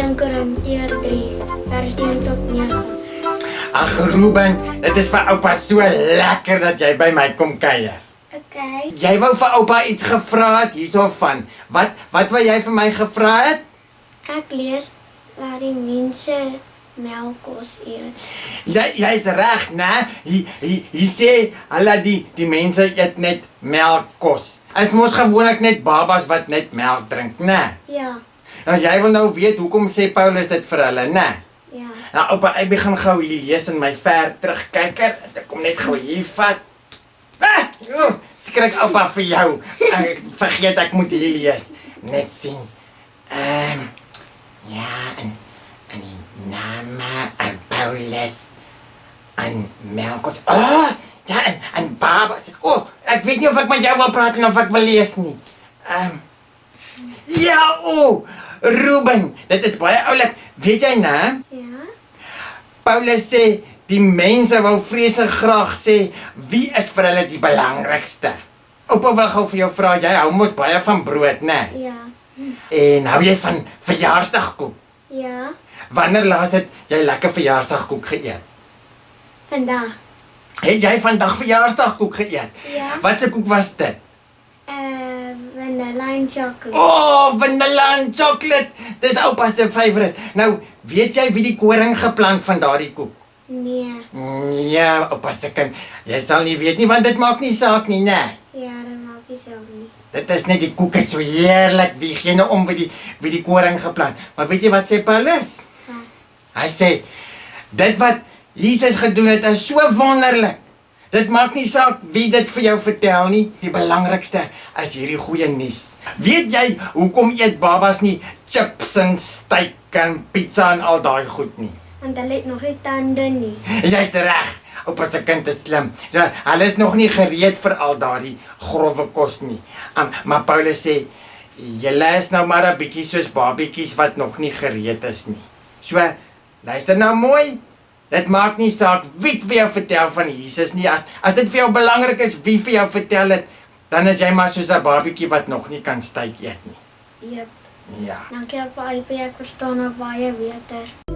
1 Korintiërs 3, vers 1 tot 9. Ag Ruben, dit is vir oupa so lekker dat jy by my kom kuier. Okay. Jy wou vir oupa iets gevra het hierso van. Wat wou jy vir my gevra het? Ek lees dat die mense melkkos eet. Jy's reg, né? Hy sê hulle die mense eet net melkkos. Is mos gewoonlik net babas wat net melk drink, né? Ja, Nou jy wil nou weet hoekom sê Paulus dit vir hulle, né? ja. Nou oupa, ek begin gou hier lees in my ver terugkyker. Ek kom net gou hier vat. Skrik oupa vir jou. Ek vergeet ek moet hier lees. Net sien. Ja, en die name en Paulus en melkkos. Ja, en babas. Ek weet nie of ek met jou wil praat of ek wil lees nie. Ja, Ruben, dit is baie oulik. Weet jy, né? Ja? Paulus sê die mense wou vreeslik graag sê wie is vir hulle die belangrikste. Oupa wil gou vir jou vra, jy hou mos baie van brood, né? Ja. En hou jy van verjaarsdagkoek? Ja. Wanneer laas het jy lekker verjaarsdagkoek geëet? Vandag. Het jy vandag verjaarsdagkoek geëet? Ja. Wat se koek was dit? Vanilla en chocolate. Vanilla en chocolate. Dis oupa se favourite. Nou, weet jy wie die koring geplant van daardie koek? Nee. Ja, oupa se kind. Jy sal nie weet nie want dit maak nie saak nie, né? Ja, dat maak nie saak nie. Dit is net die koek is so heerlik. Wie gee nou om wie die koring geplant? Maar weet jy wat sê Paulus? Ja. Hy sê dit wat Jesus gedoen het is so wonderlik. Dit maak nie saak wie dit vir jou vertel nie. Die belangrikste is hierdie goeie nuus. Weet jy hoekom eet babas nie chips en steak en pizza en al daai goed nie? Want hulle het nog nie tande nie. Jy's reg. Oupa se kind is slim. So, hulle is nog nie gereed vir al daardie grove kos nie. Maar Paulus sê julle is nou maar 'n bietjie soos babietjies wat nog nie gereed is nie. So, luister nou mooi. Dit maak nie saak wie vir jou vertel van Jesus nie. As dit vir jou belangrik is wie vir jou vertel het, dan is jy maar soos 'n babietjie wat nog nie kan steak eet nie. Jep. Ja. Dankie op IP, ek verstaan nou baie beter.